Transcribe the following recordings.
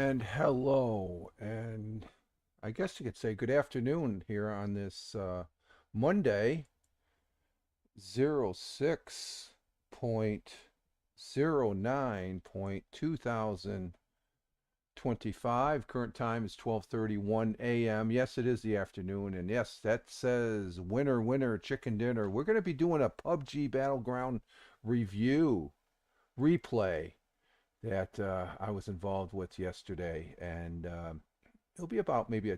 And hello, and I guess you could say good afternoon here on this Monday, 06.09.2025. Current time is 12:31 a.m. Yes, it is the afternoon, and yes, that says winner, winner, chicken dinner. We're going to be doing a PUBG Battleground review, replay that I was involved with yesterday, and it'll be about maybe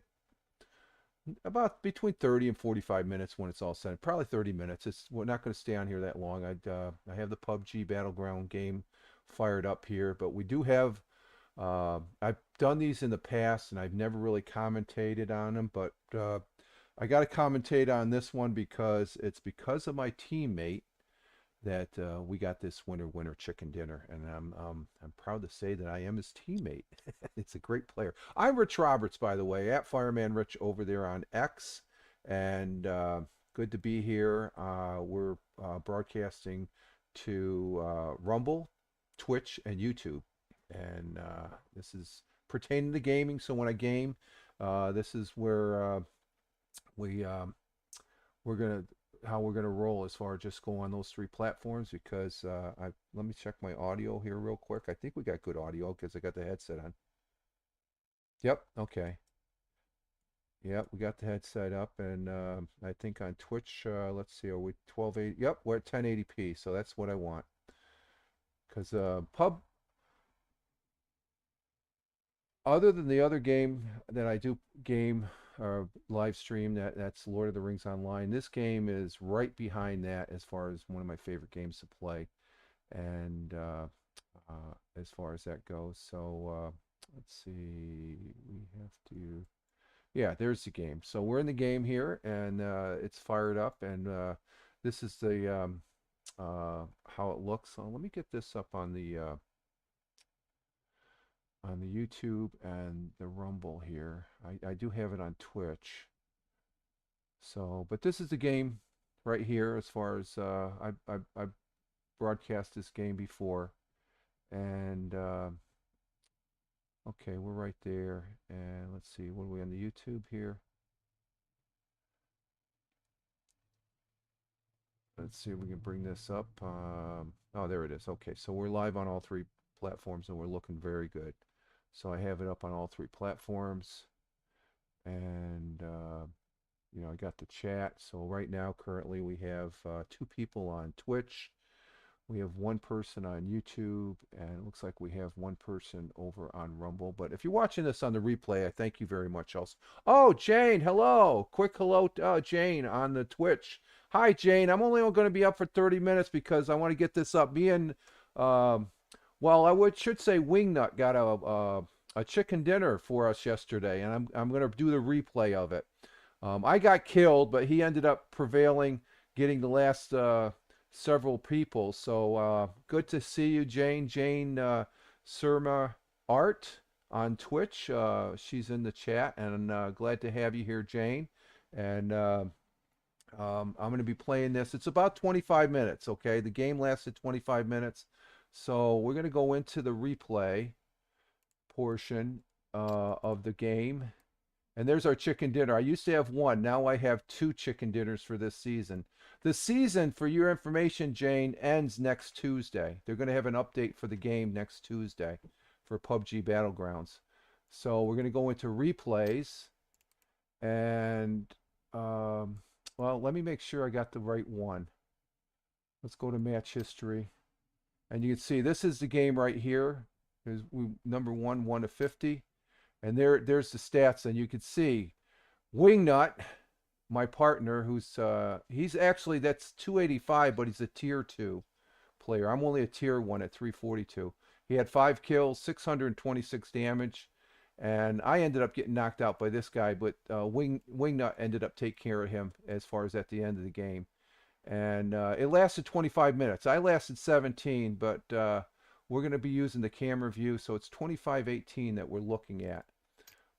about between 30 and 45 minutes when it's all said. Probably 30 minutes. We're not going to stay on here that long. I have the PUBG Battleground game fired up here, but we do have I've done these in the past and I've never really commentated on them, but I got to commentate on this one because it's because of my teammate that we got this winner chicken dinner, and I'm proud to say that I am his teammate. It's a great player. I'm Rich Roberts, by the way, at Fireman Rich over there on X, and good to be here. We're broadcasting to Rumble, Twitch, and YouTube, and this is pertaining to gaming. So when I game, this is where we we're gonna how we're gonna roll as far as just go on those three platforms because I let me check my audio here real quick. I think we got good audio because I got the headset on. Yep, okay. Yep, we got the headset up, and I think on Twitch, let's see, are we 1280? Yep, we're at 1080p, so that's what I want. Because other than the other game that I do game or live stream, that's Lord of the Rings Online. This game is right behind that as far as one of my favorite games to play, and as far as that goes. So let's see, we have to. Yeah, there's the game. So we're in the game here, and it's fired up, and this is the how it looks. So let me get this up on the YouTube and the Rumble here. I do have it on Twitch. So, but this is the game right here as far as I broadcast this game before. And okay, we're right there. And let's see, what are we on the YouTube here? Let's see if we can bring this up. Oh, there it is. Okay, so we're live on all three platforms and we're looking very good. So I have it up on all three platforms, and I got the chat. So right now, currently, we have two people on Twitch. We have one person on YouTube, and it looks like we have one person over on Rumble. But if you're watching this on the replay, I thank you very much. Also, oh, Jane, hello, quick hello, Jane on the Twitch. Hi, Jane. I'm only going to be up for 30 minutes because I want to get this up. Me and well, should say Wingnut got a chicken dinner for us yesterday, and I'm going to do the replay of it. I got killed, but he ended up prevailing, getting the last several people. So good to see you, Jane. Jane Surma Art on Twitch. She's in the chat, and glad to have you here, Jane. And I'm going to be playing this. It's about 25 minutes, okay? The game lasted 25 minutes. So we're going to go into the replay portion of the game. And there's our chicken dinner. I used to have one. Now I have two chicken dinners for this season. The season, for your information, Jane, ends next Tuesday. They're going to have an update for the game next Tuesday for PUBG Battlegrounds. So we're going to go into replays. And, well, let me make sure I got the right one. Let's go to match history. And you can see this is the game right here. There's number 1 to 50. And there's the stats, and you can see Wingnut, my partner, who's he's actually, that's 285, but he's a tier 2 player. I'm only a tier 1 at 342. He had 5 kills, 626 damage, and I ended up getting knocked out by this guy, but Wingnut ended up taking care of him as far as at the end of the game. And it lasted 25 minutes. I lasted 17, but we're going to be using the camera view, so it's 25:18 that we're looking at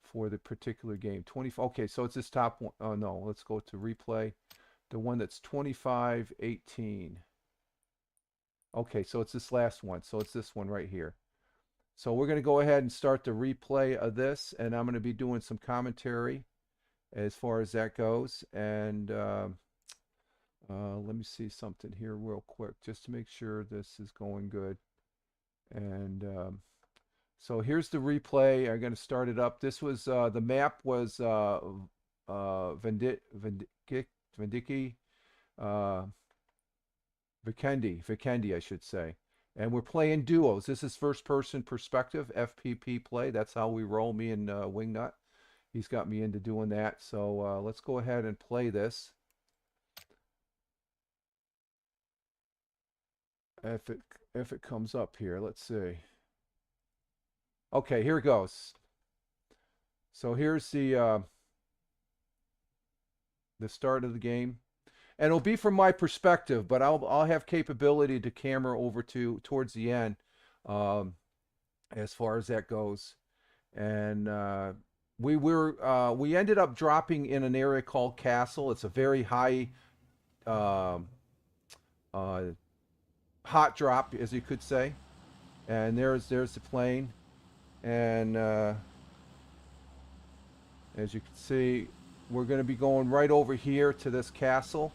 for the particular game. 20. Okay, so it's this top one. Oh no, let's go to replay. The one that's 25:18. Okay, so it's this last one. So it's this one right here. So we're going to go ahead and start the replay of this, and I'm going to be doing some commentary as far as that goes. And let me see something here real quick just to make sure this is going good. And so here's the replay. I'm going to start it up. This was the map was Vendiki, Vikendi, I should say. And we're playing duos. This is first-person perspective, FPP play. That's how we roll, me and Wingnut. He's got me into doing that. So let's go ahead and play this. If it comes up here, let's see. Okay, here it goes. So here's the start of the game. And it'll be from my perspective, but I'll have capability to camera over towards the end, as far as that goes. And we ended up dropping in an area called Castle. It's a very high hot drop, as you could say. And there's the plane, and as you can see, we're going to be going right over here to this castle.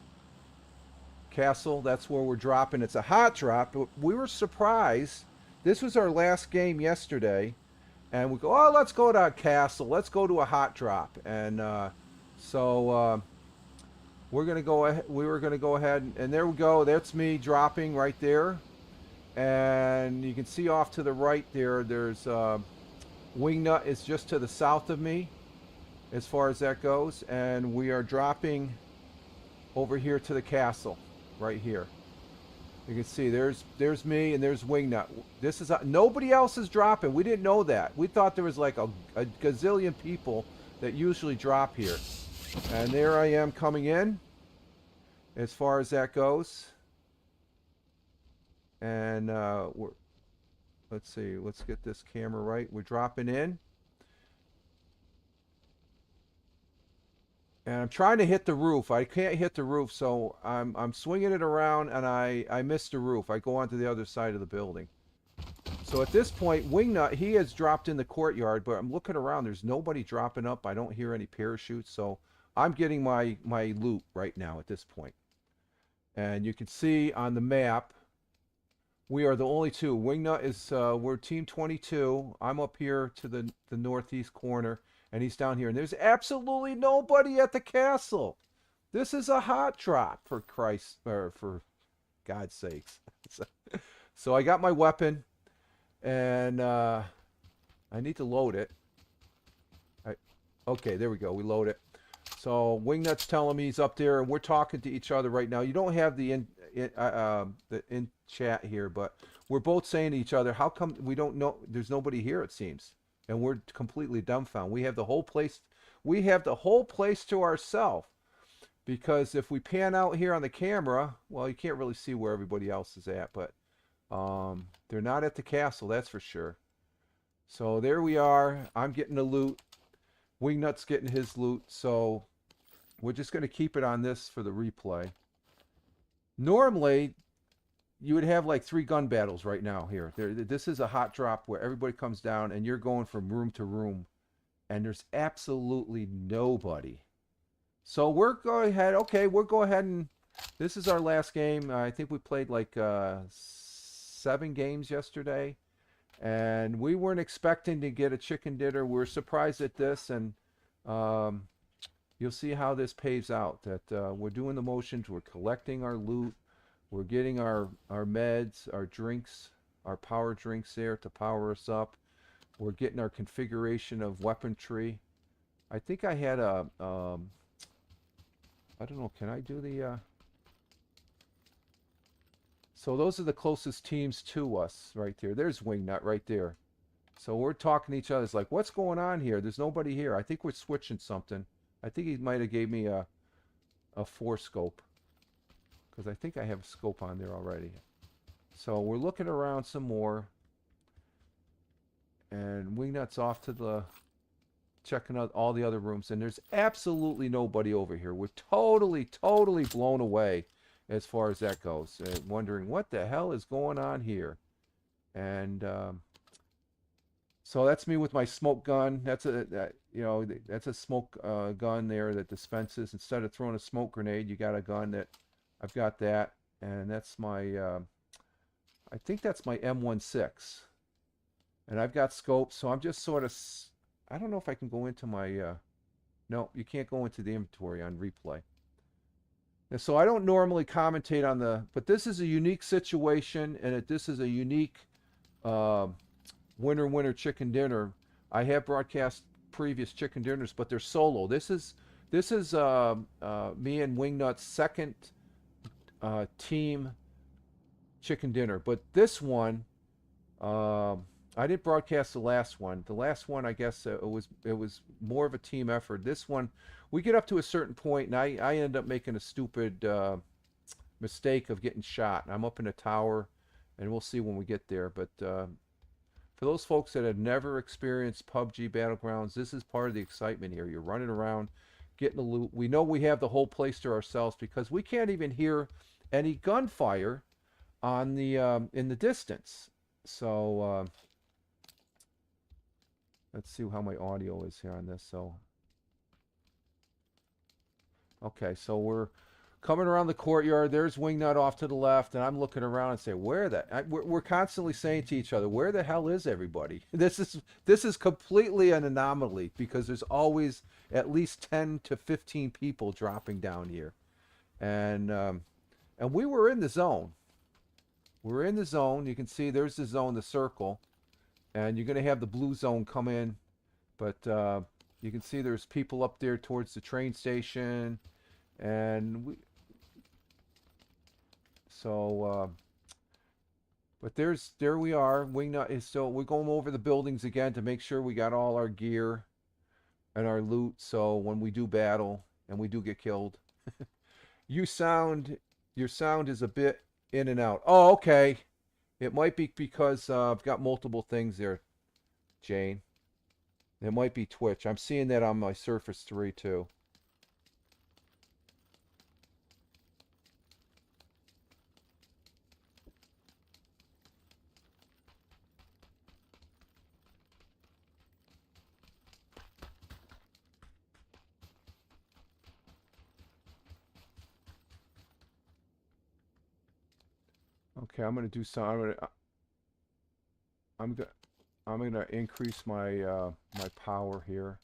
That's where we're dropping. It's a hot drop. We were surprised. This was our last game yesterday, and we go, oh, let's go to a castle. Let's go to a hot drop. And so we're gonna go ahead. We were gonna go ahead, and there we go. That's me dropping right there, and you can see off to the right there. There's Wingnut is just to the south of me, as far as that goes, and we are dropping over here to the castle. Right here, you can see there's me and there's Wingnut. This is nobody else is dropping. We didn't know that. We thought there was like a gazillion people that usually drop here, and there I am coming in, as far as that goes. And let's see, let's get this camera right. We're dropping in. And I'm trying to hit the roof. I can't hit the roof, so I'm swinging it around, and I missed the roof. I go onto the other side of the building. So at this point, Wingnut, he has dropped in the courtyard, but I'm looking around. There's nobody dropping up. I don't hear any parachutes, so I'm getting my loot right now at this point. And you can see on the map, we are the only two. Wingnut is, we're Team 22. I'm up here to the northeast corner. And he's down here. And there's absolutely nobody at the castle. This is a hot drop, for Christ, or for God's sakes. So I got my weapon. And I need to load it. Okay, there we go. We load it. So Wingnut's telling me he's up there. And we're talking to each other right now. You don't have the in chat here. But we're both saying to each other, how come we don't know? There's nobody here, it seems. And we're completely dumbfounded. We have the whole place. We have the whole place to ourselves. Because if we pan out here on the camera, well, you can't really see where everybody else is at. But they're not at the castle, that's for sure. So there we are. I'm getting the loot. Wingnut's getting his loot. So we're just going to keep it on this for the replay. Normally, you would have like 3 gun battles right now here. This is a hot drop where everybody comes down and you're going from room to room, and there's absolutely nobody. So we're going ahead. Okay, we'll go ahead, and this is our last game. I think we played like 7 games yesterday, and we weren't expecting to get a chicken dinner. We're surprised at this, and you'll see how this pays out. That we're doing the motions. We're collecting our loot. We're getting our meds, our drinks, our power drinks there to power us up. We're getting our configuration of weaponry. I think I had a, I don't know, can I do the, so those are the closest teams to us right there. There's Wingnut right there. So we're talking to each other. It's like, what's going on here? There's nobody here. I think we're switching something. I think he might have gave me a 4 scope. Because I think I have a scope on there already. So we're looking around some more. And Wingnut's off to the... checking out all the other rooms. And there's absolutely nobody over here. We're totally blown away as far as that goes. Wondering what the hell is going on here. And So that's me with my smoke gun. That's a smoke gun there that dispenses. Instead of throwing a smoke grenade, you got a gun that I've got that, and that's my I think that's my M16, and I've got scopes. So I'm just sort of I don't know if I can go into my no, you can't go into the inventory on replay. And so I don't normally commentate on but this is a unique situation, and this is a unique uh, winner chicken dinner. I have broadcast previous chicken dinners, but they're solo. This is me and Wingnut's second team chicken dinner, but this one I didn't broadcast the last one. The last one, I guess, it was more of a team effort. This one, we get up to a certain point, and I end up making a stupid mistake of getting shot. I'm up in a tower, and we'll see when we get there. But for those folks that have never experienced PUBG Battlegrounds, this is part of the excitement here. You're running around, getting the loot. We know we have the whole place to ourselves because we can't even hear any gunfire on the in the distance. So let's see how my audio is here on this. So okay, so we're coming around the courtyard. There's Wingnut off to the left, and I'm looking around and say, we're constantly saying to each other, where the hell is everybody? This is completely an anomaly because there's always at least 10 to 15 people dropping down here, and we were in the zone. We're in the zone. You can see there's the zone, the circle, and you're going to have the blue zone come in, but you can see there's people up there towards the train station, and but there we are. Wingnut is still. We're going over the buildings again to make sure we got all our gear and our loot. So when we do battle and we do get killed, your sound is a bit in and out. Oh, okay. It might be because I've got multiple things there, Jane. It might be Twitch. I'm seeing that on my Surface 3 too. Okay, I'm gonna do some. I'm gonna I'm gonna increase my my power here.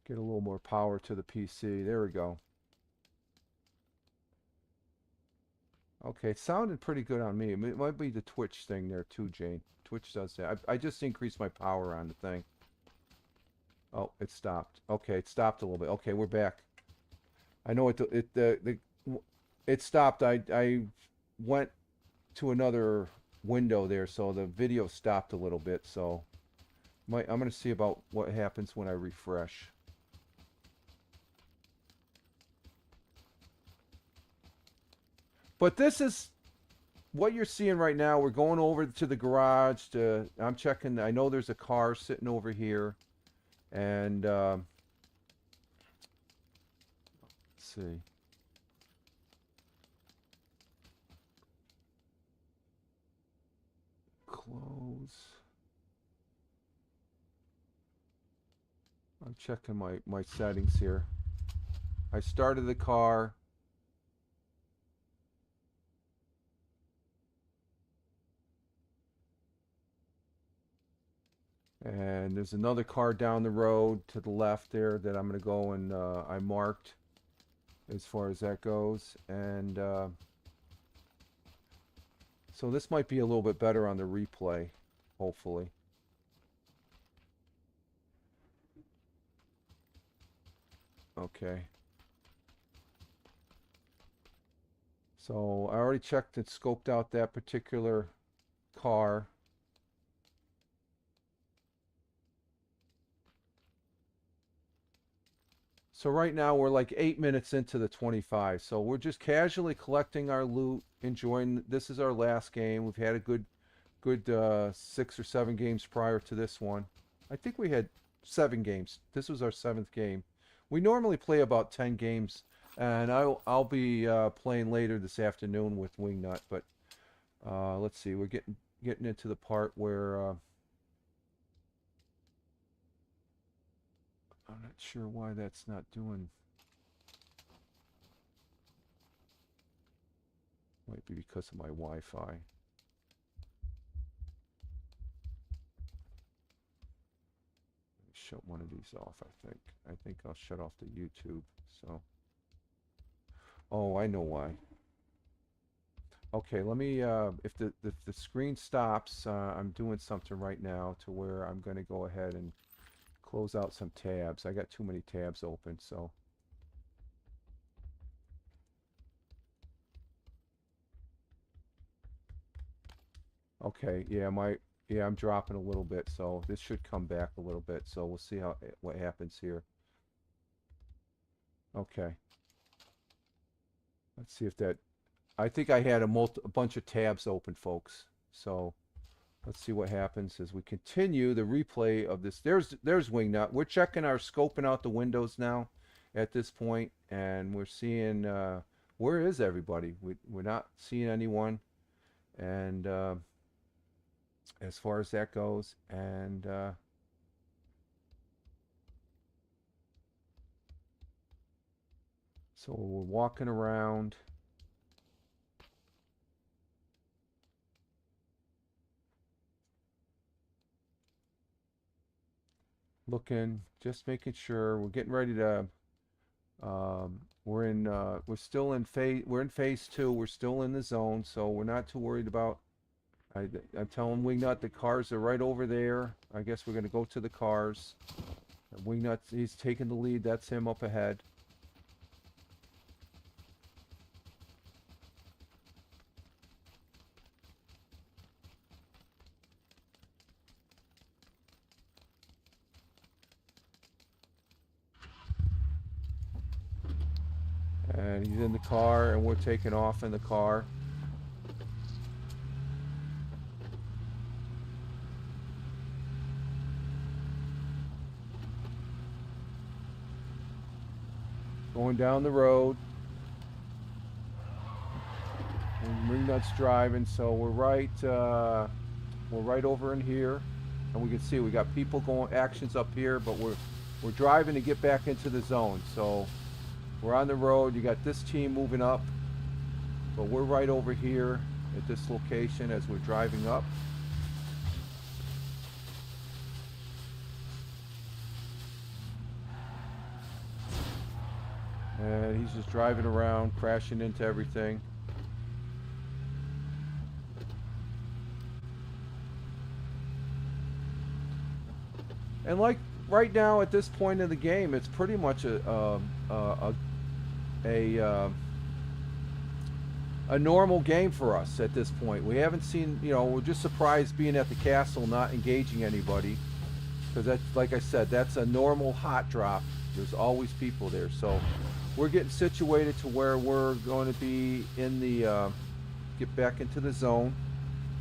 Get a little more power to the PC. There we go. Okay, it sounded pretty good on me. It might be the Twitch thing there too, Jane. Twitch does that. I just increased my power on the thing. Oh, it stopped. Okay, it stopped a little bit. Okay, we're back. I know it stopped. I went to another window there, so the video stopped a little bit. So I'm going to see about what happens when I refresh. But this is what you're seeing right now. We're going over to the garage. I'm checking. I know there's a car sitting over here, and let's see. Close. I'm checking my settings here. I started the car. And there's another car down the road to the left there that I'm going to go and I marked as far as that goes. And so this might be a little bit better on the replay, hopefully. Okay. So I already checked and scoped out that particular car. So right now we're like 8 minutes into the 25. So we're just casually collecting our loot, enjoying. This is our last game. We've had a good 6 or 7 games prior to this one. I think we had 7 games. This was our 7th game. We normally play about 10 games, and I'll be playing later this afternoon with Wingnut. But Let's see, we're getting into the part where I'm not sure why that's not doing. Might be because of my Wi-Fi. Shut one of these off, I think. I think I'll shut off the YouTube. So, oh, I know why. Okay, let me, if the screen stops, I'm doing something right now to where I'm going to go ahead and close out some tabs. I got too many tabs open, so. Okay, yeah, I'm dropping a little bit, so this should come back a little bit. So we'll see what happens here. Okay. Let's see if that, I think I had a bunch of tabs open, folks. So let's see what happens as we continue the replay of this. There's Wingnut. We're checking our scoping out the windows now at this point, and we're seeing where is everybody? We're not seeing anyone, and as far as that goes, and so we're walking around. Looking, just making sure we're getting ready to. We're still in phase 2. We're still in the zone, so we're not too worried about. I'm telling Wingnut the cars are right over there. I guess we're gonna go to the cars. Wingnut, he's taking the lead. That's him up ahead. And he's in the car, and we're taking off in the car. Going down the road. And Wingnut's driving, so we're right over in here, and we can see we got people going actions up here, but we're driving to get back into the zone. So we're on the road. You got this team moving up, but we're right over here at this location as we're driving up. And he's just driving around, crashing into everything. And like right now at this point in the game, it's pretty much a normal game for us at this point. We haven't seen, we're just surprised being at the castle, not engaging anybody, because that's, like I said, that's a normal hot drop. There's always people there, so we're getting situated to where we're going to be in the get back into the zone.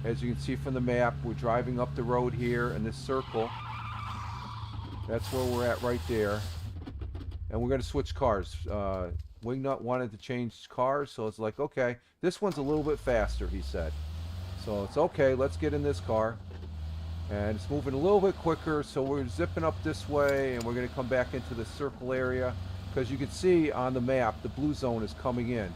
As you can see from the map, we're driving up the road here in this circle. That's where we're at right there. And we're going to switch cars. Wingnut wanted to change cars, so it's like, okay, this one's a little bit faster, he said. So it's okay, let's get in this car. And it's moving a little bit quicker, so we're zipping up this way, and we're going to come back into the circle area. Because you can see on the map, the blue zone is coming in.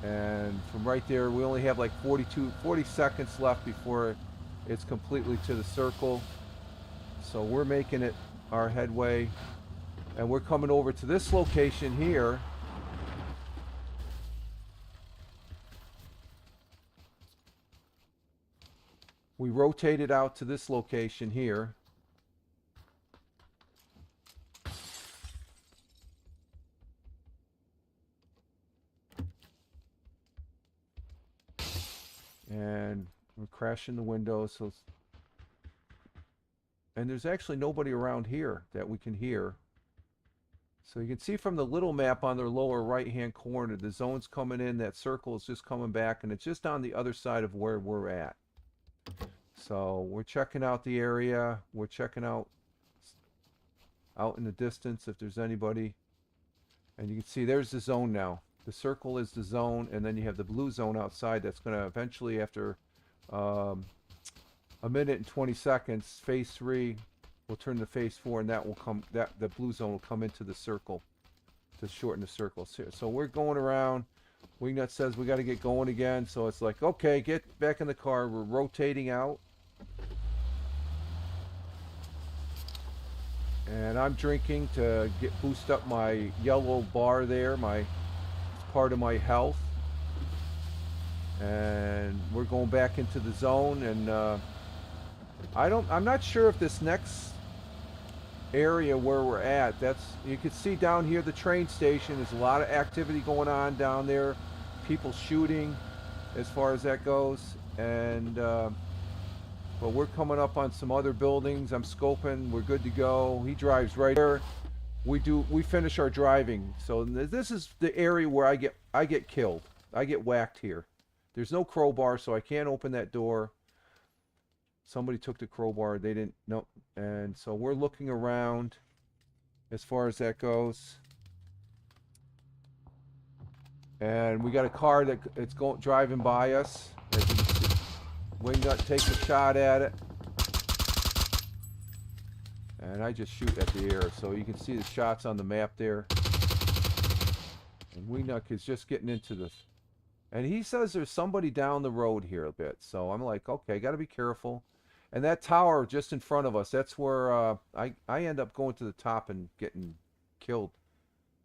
And from right there, we only have like 40 seconds left before it's completely to the circle. So we're making it our headway, and we're coming over to this location here. We rotated out to this location here. And we're crashing the windows, so and there's actually nobody around here that we can hear. So you can see from the little map on the lower right hand corner, the zone's coming in, that circle is just coming back, and it's just on the other side of where we're at. So we're checking out the area, we're checking out in the distance if there's anybody. And you can see there's the zone now. The circle is the zone, and then you have the blue zone outside that's going to eventually, after um, a minute and 20 seconds, phase 3 will turn to phase 4, and that will come, that the blue zone will come into the circle to shorten the circles here. So we're going around. Wingnut says we got to get going again, so it's like, okay, get back in the car. We're rotating out. And I'm drinking to boost up my yellow bar there, it's part of my health. And we're going back into the zone, and I'm not sure if this next area where we're at, you can see down here the train station. There's a lot of activity going on down there, people shooting as far as that goes, and but we're coming up on some other buildings. I'm scoping, we're good to go. He drives right there. We finish our driving. So this is the area where I get killed. I get whacked here. There's no crowbar, so I can't open that door. Somebody took the crowbar. They didn't know. And so we're looking around as far as that goes. And we got a car that it's driving by us. As you can see, Wingnut takes a shot at it. And I just shoot at the air. So you can see the shots on the map there. And Wingnut is just getting into the... And he says there's somebody down the road here a bit. So I'm like, okay, got to be careful. And that tower just in front of us, that's where I end up going to the top and getting killed.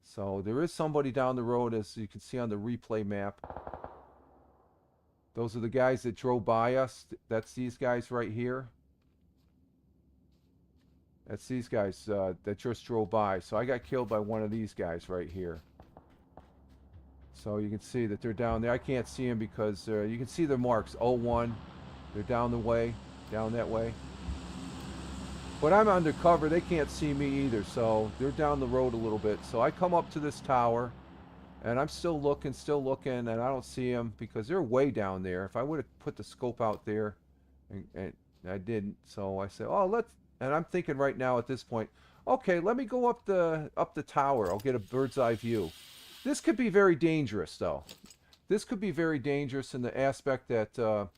So there is somebody down the road, as you can see on the replay map. Those are the guys that drove by us. That's these guys right here. That's these guys that just drove by. So I got killed by one of these guys right here. So you can see that they're down there. I can't see them because you can see their marks. 01. They're down the way. Down that way. But I'm undercover. They can't see me either. So they're down the road a little bit. So I come up to this tower. And I'm still looking. And I don't see them because they're way down there. If I would have put the scope out there. And I didn't. So I said, oh, let's... And I'm thinking right now at this point, okay, let me go up the tower. I'll get a bird's eye view. This could be very dangerous, though. This could be very dangerous in the aspect that...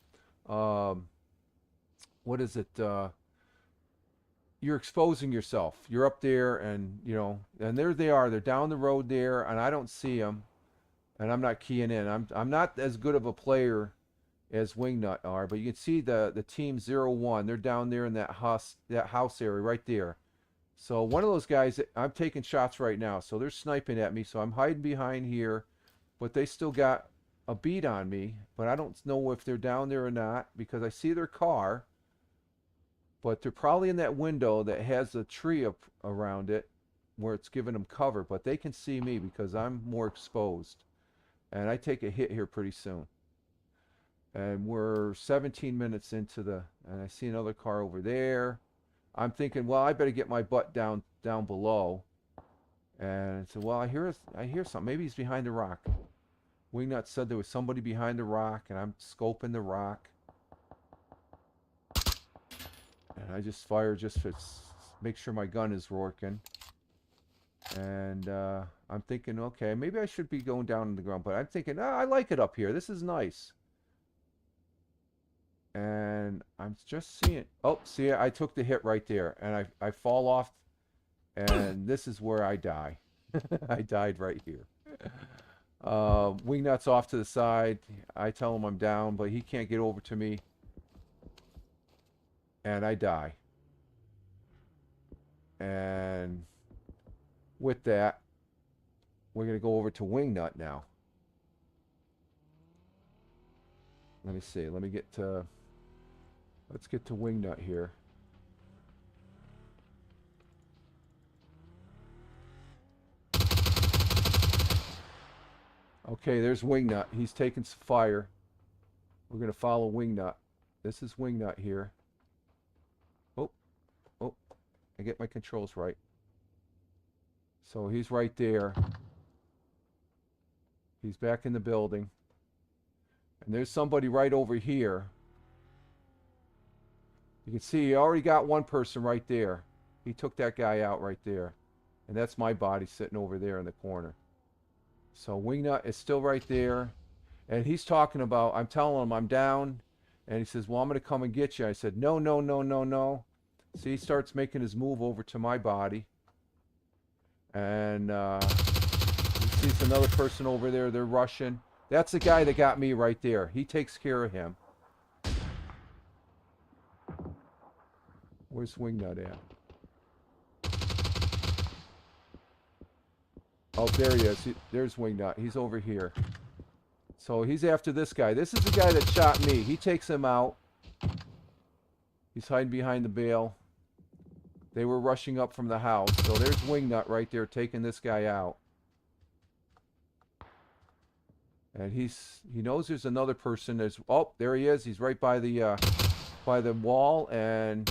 what is it? You're exposing yourself. You're up there, and you know, and there they are. They're down the road there, and I don't see them, and I'm not keying in. I'm not as good of a player as Wingnut are, but you can see the team 01. They're down there in that house area right there. So one of those guys, I'm taking shots right now. So they're sniping at me. So I'm hiding behind here, but they still got a beat on me. But I don't know if they're down there or not because I see their car. But they're probably in that window that has a tree up around it where it's giving them cover. But they can see me because I'm more exposed. And I take a hit here pretty soon. And we're 17 minutes into and I see another car over there. I'm thinking, well, I better get my butt down below. And so, well, I hear something. Maybe he's behind the rock. Wingnut said there was somebody behind the rock, and I'm scoping the rock. And I just fire just to make sure my gun is working. And I'm thinking, okay, maybe I should be going down on the ground. But I'm thinking, oh, I like it up here. This is nice. And I'm just seeing... Oh, see, I took the hit right there. And I fall off. And this is where I die. I died right here. Wingnut's off to the side. I tell him I'm down, but he can't get over to me. And I die. And with that, we're going to go over to Wingnut now. Let me see. Let me get to... Let's get to Wingnut here. Okay, there's Wingnut. He's taking some fire. We're going to follow Wingnut. This is Wingnut here. Oh, I get my controls right. So he's right there. He's back in the building. And there's somebody right over here. You can see he already got one person right there. He took that guy out right there. And that's my body sitting over there in the corner. So Wingnut is still right there. And he's talking about, I'm telling him I'm down. And he says, well, I'm going to come and get you. I said, no, no, no, no, no. See, he starts making his move over to my body. And he sees another person over there. They're rushing. That's the guy that got me right there. He takes care of him. Where's Wingnut at? Oh, there he is. There's Wingnut. He's over here. So he's after this guy. This is the guy that shot me. He takes him out. He's hiding behind the bale. They were rushing up from the house. So there's Wingnut right there taking this guy out. And he knows there's another person. Oh, there he is. He's right by the wall. And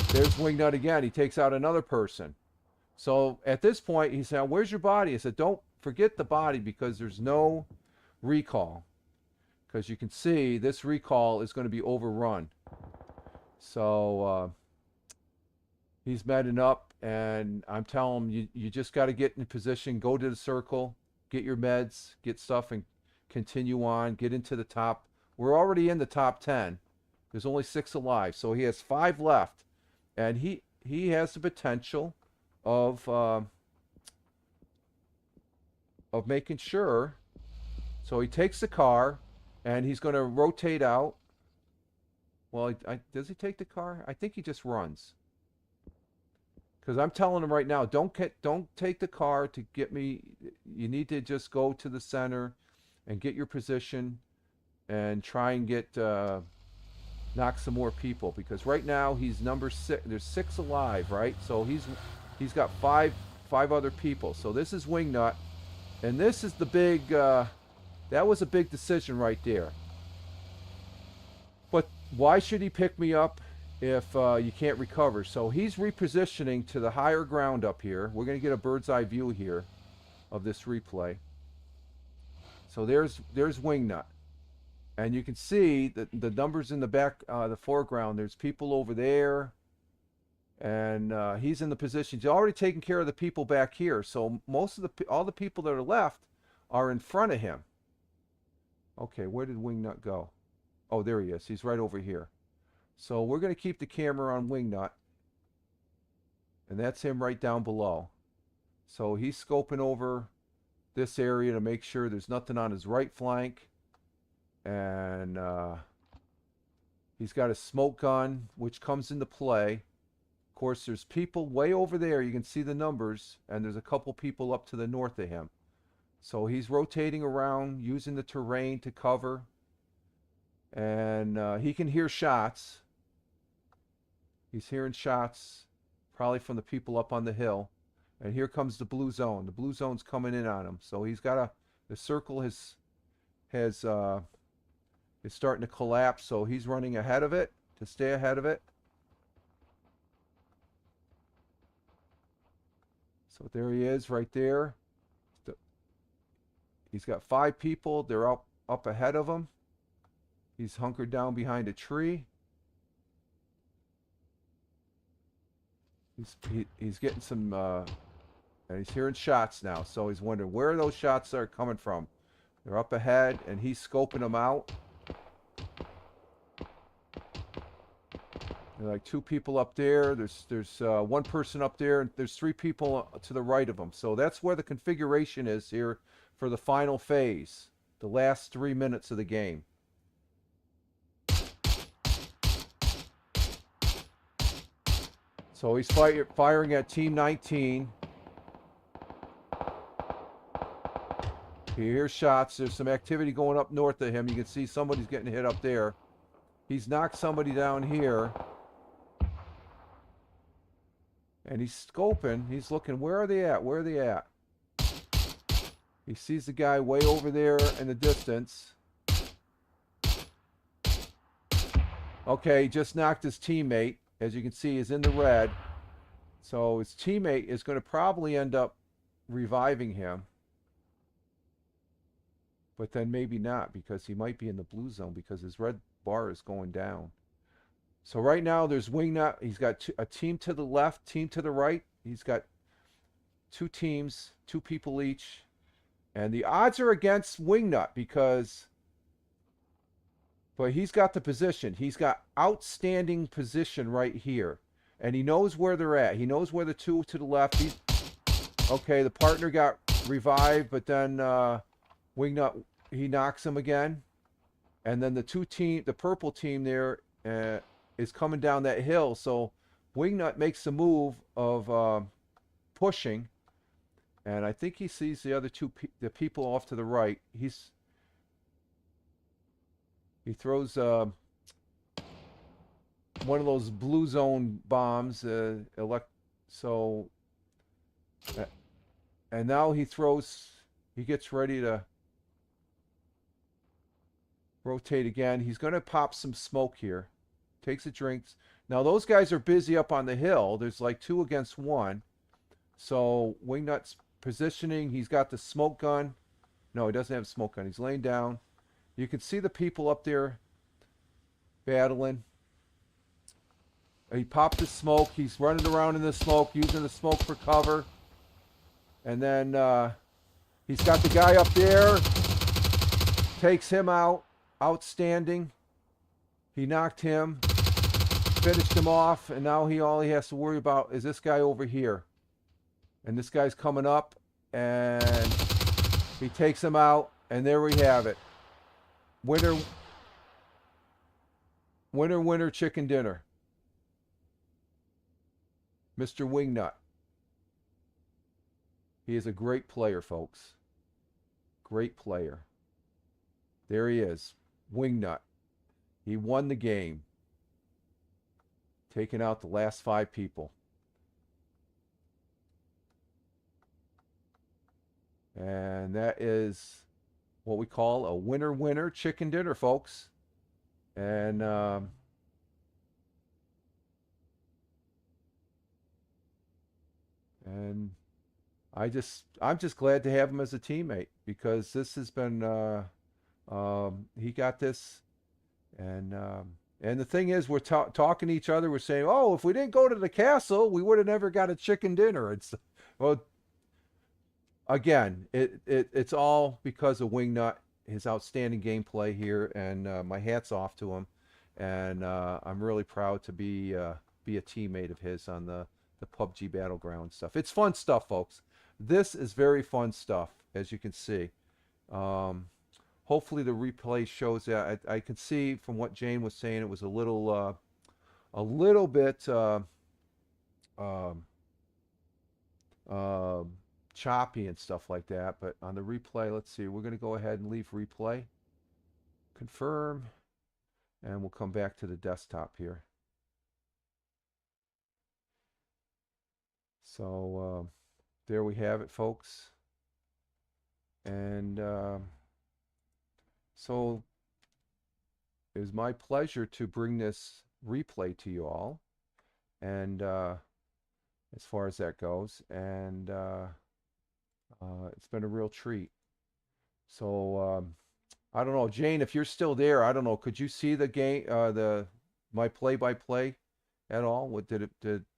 there's Wingnut again. He takes out another person. So at this point, he said, where's your body? I said, don't forget the body because there's no recall. Because you can see this recall is going to be overrun. So he's medding up, and I'm telling him, you just got to get in position, go to the circle, get your meds, get stuff, and continue on, get into the top. We're already in the top 10. There's only 6 alive, so he has 5 left. And he has the potential of making sure. So he takes the car, and he's going to rotate out. Well, does he take the car? I think he just runs. Because I'm telling him right now, don't take the car to get me. You need to just go to the center and get your position and try and get knock some more people. Because right now he's number 6. There's 6 alive, right? So he's got 5 other people. So this is Wingnut, and this is the big. That was a big decision right there. But why should he pick me up if you can't recover? So he's repositioning to the higher ground up here. We're going to get a bird's eye view here of this replay. So there's Wingnut. And you can see the numbers in the back, the foreground. There's people over there. And he's in the position. He's already taken care of the people back here. So all the people that are left are in front of him. Okay, where did Wingnut go? Oh, there he is. He's right over here. So we're going to keep the camera on Wingnut. And that's him right down below. So he's scoping over this area to make sure there's nothing on his right flank. And he's got a smoke gun, which comes into play. Of course, there's people way over there. You can see the numbers. And there's a couple people up to the north of him. So he's rotating around, using the terrain to cover. And he can hear shots. He's hearing shots probably from the people up on the hill. And here comes the blue zone. The blue zone's coming in on him. So he's got the circle is starting to collapse. So he's running ahead of it to stay ahead of it. So there he is right there. He's got 5 people. They're up ahead of him. He's hunkered down behind a tree. He's getting some, and he's hearing shots now. So he's wondering where those shots are coming from. They're up ahead, and he's scoping them out. There are like 2 people up there. There's 1 person up there, and there's 3 people to the right of him. So that's where the configuration is here for the final phase, the last 3 minutes of the game. So he's firing at Team 19. He hears shots. There's some activity going up north of him. You can see somebody's getting hit up there. He's knocked somebody down here. And he's scoping. He's looking. Where are they at? Where are they at? He sees the guy way over there in the distance. Okay, he just knocked his teammate. As you can see, he's in the red. So his teammate is going to probably end up reviving him. But then maybe not, because he might be in the blue zone because his red bar is going down. So right now there's Wingnut. He's got a team to the left, team to the right. He's got 2 teams, 2 people each. And the odds are against Wingnut but he's got the position. He's got outstanding position right here. And he knows where they're at. He knows where the two to the left. Okay, the partner got revived, but then Wingnut, he knocks him again. And then the purple team there is coming down that hill. So Wingnut makes the move of pushing. And I think he sees the other the people off to the right. He throws one of those blue zone bombs. So, and now he gets ready to rotate again. He's going to pop some smoke here. Takes a drink. Now those guys are busy up on the hill. There's like 2 against 1. So Wingnut's positioning. He's got the smoke gun. No, he doesn't have a smoke gun. He's laying down. You can see the people up there battling. He popped the smoke. He's running around in the smoke, using the smoke for cover. And then he's got the guy up there. Takes him out. Outstanding. He knocked him. Finished him off. And now all he has to worry about is this guy over here. And this guy's coming up. And he takes him out. And there we have it. Winner, chicken dinner. Mr. Wingnut. He is a great player, folks. Great player. There he is. Wingnut. He won the game. Taking out the last 5 people. And that is what we call a winner chicken dinner, folks. And I'm just glad to have him as a teammate, because this has been he got this, and the thing is, we're talking to each other. We're saying, oh, if we didn't go to the castle, we would have never got a chicken dinner. Well, again, it's all because of Wingnut, his outstanding gameplay here, and my hat's off to him. And I'm really proud to be a teammate of his on the PUBG Battlegrounds stuff. It's fun stuff, folks. This is very fun stuff, as you can see. Hopefully the replay shows that. I can see from what Jane was saying, it was a little bit choppy and stuff like that. But on the replay, let's see. We're going to go ahead and leave replay. Confirm. And we'll come back to the desktop here. So there we have it, folks. And so it was my pleasure to bring this replay to you all. And as far as that goes, and it's been a real treat. So I don't know, Jane, if you're still there, I don't know, could you see the game, my play-by-play at all?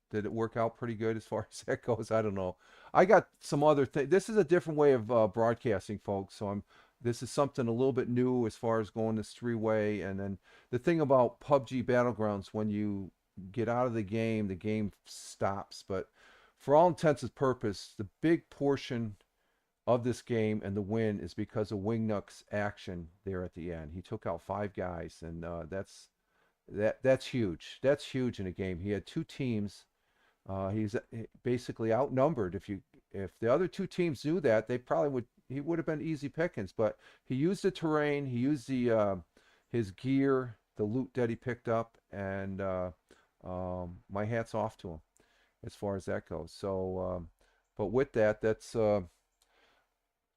Did it work out pretty good as far as that goes? I don't know. I got some other things. This is a different way of broadcasting, folks. So this is something a little bit new as far as going this 3-way. And then the thing about PUBG Battlegrounds, when you get out of the game stops. But for all intents and purposes, the big portion of this game and the win is because of Wingnut's action there at the end. He took out 5 guys, and that's huge. That's huge in a game. He had 2 teams. He's basically outnumbered. If the other 2 teams knew that, he would have been easy pickings. But he used the terrain, he used his gear, the loot that he picked up, and my hat's off to him as far as that goes. So, but with that, that's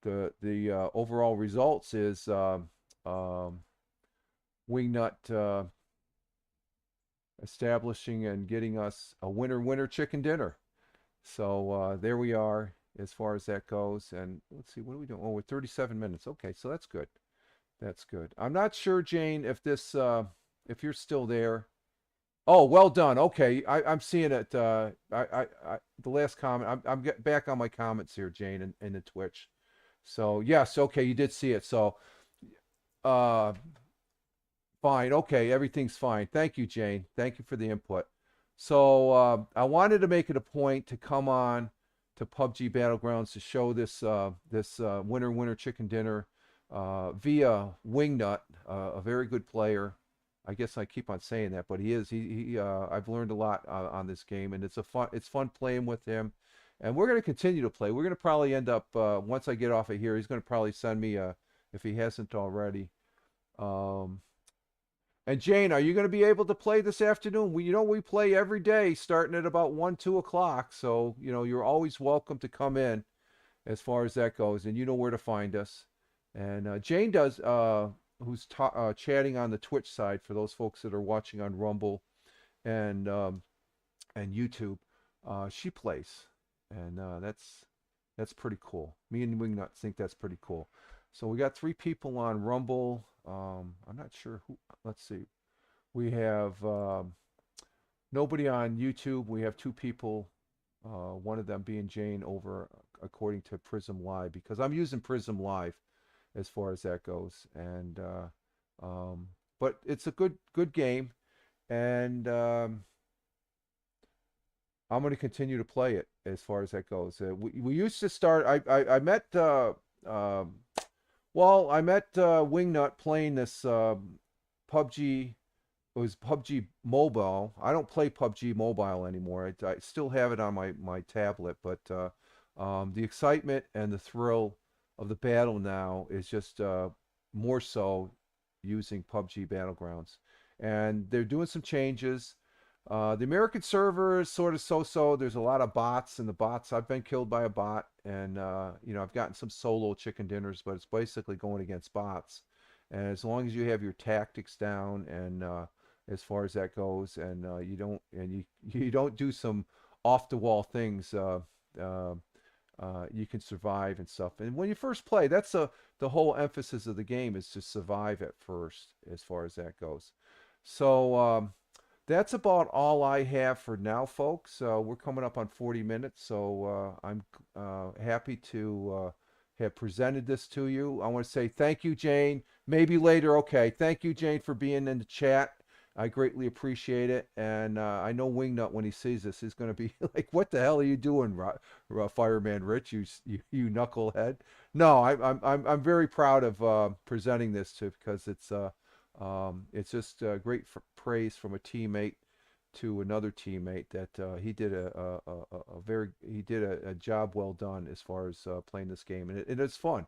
the overall results is Wingnut establishing and getting us a winner chicken dinner. So there we are as far as that goes. And let's see, what are we doing? Oh, we're 37 minutes. Okay, so that's good. That's good. I'm not sure, Jane, if if you're still there. Oh, well done. Okay, I'm seeing it. The last comment. I'm getting back on my comments here, Jane, in the Twitch. So yes, okay, you did see it. So uh, fine, okay, everything's fine. Thank you, Jane. Thank you for the input. So I wanted to make it a point to come on to PUBG Battlegrounds to show this winner chicken dinner via Wingnut, a very good player. I guess I keep on saying that, but he is. I've learned a lot on this game, and it's fun playing with him. And we're going to continue to play. We're going to probably end up once I get off of here. He's going to probably send me if he hasn't already. Um, and Jane, are you going to be able to play this afternoon? We play every day, starting at about 1, 2 o'clock. So you're always welcome to come in as far as that goes, and you know where to find us. And Jane does, who's chatting on the Twitch side for those folks that are watching on Rumble and YouTube. She plays, and that's pretty cool. Me and Wingnut think that's pretty cool. So we got 3 people on Rumble. I'm not sure who. Let's see. We have nobody on YouTube. We have 2 people. One of them being Jane over according to Prism Live because I'm using Prism Live as far as that goes. And but it's a good game, and I'm going to continue to play it as far as that goes. We used to start. I met um well, I met Wingnut playing this PUBG. It was PUBG Mobile. I don't play PUBG Mobile anymore. I still have it on my tablet, but the excitement and the thrill of the battle now is just more so using PUBG Battlegrounds. And they're doing some changes. The American server is sort of so-so. There's a lot of bots, and the bots, I've been killed by a bot, and I've gotten some solo chicken dinners, but it's basically going against bots. And as long as you have your tactics down, and as far as that goes, and you don't do some off the wall things, uh, you can survive and stuff. And when you first play, the whole emphasis of the game is to survive at first, as far as that goes. So that's about all I have for now, folks. We're coming up on 40 minutes, so I'm happy to have presented this to you. I want to say thank you, Jane. Maybe later, okay. Thank you, Jane, for being in the chat. I greatly appreciate it, and I know Wingnut when he sees this is going to be like, "What the hell are you doing, Fireman Rich? You knucklehead!" No, I'm very proud of presenting this to because it's just great praise from a teammate to another teammate that he did a job well done as far as playing this game, and it's fun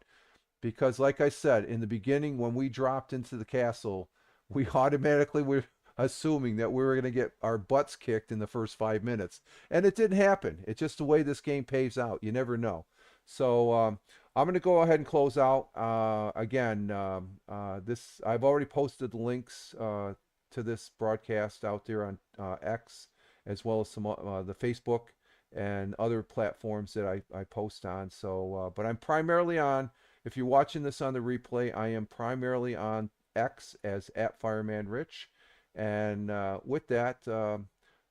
because, like I said in the beginning, when we dropped into the castle, we automatically were assuming that we were going to get our butts kicked in the first 5 minutes, and it didn't happen. It's just the way this game pays out. You never know. So I'm going to go ahead and close out. Again, this I've already posted the links to this broadcast out there on X, as well as some the Facebook and other platforms that I post on. So, but I'm primarily on. If you're watching this on the replay, I am primarily on X as @FiremanRich. And with that,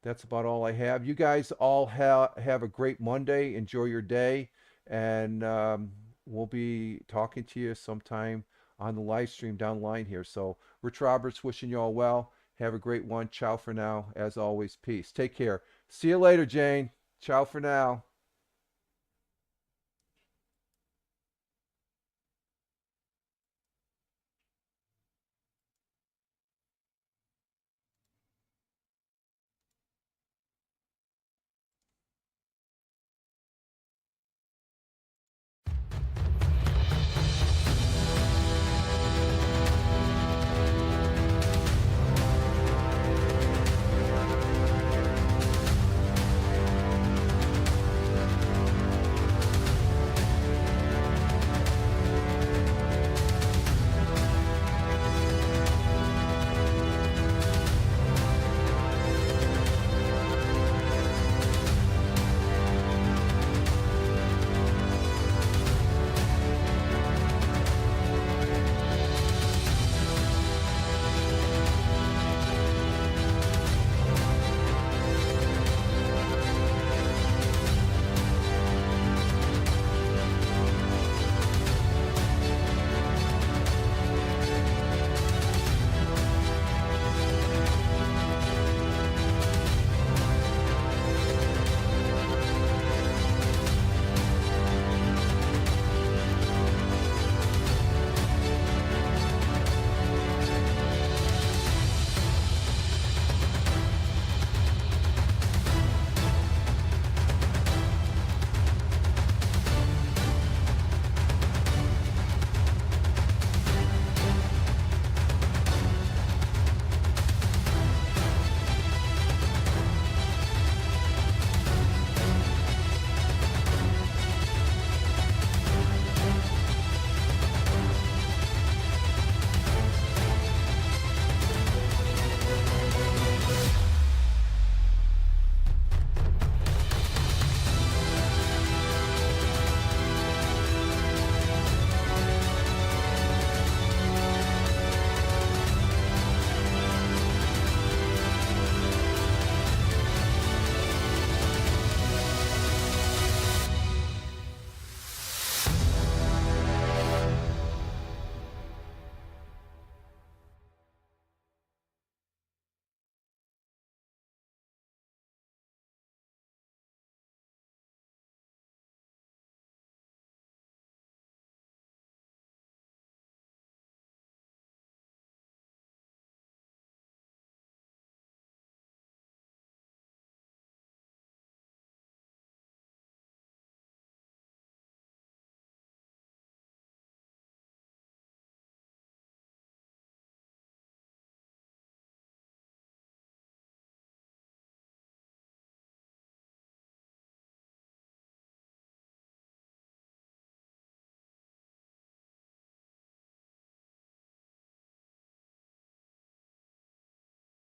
that's about all I have. You guys all have a great Monday. Enjoy your day. And we'll be talking to you sometime on the live stream down the line here. So, Rich Roberts wishing you all well. Have a great one. Ciao for now. As always, peace. Take care. See you later, Jane. Ciao for now.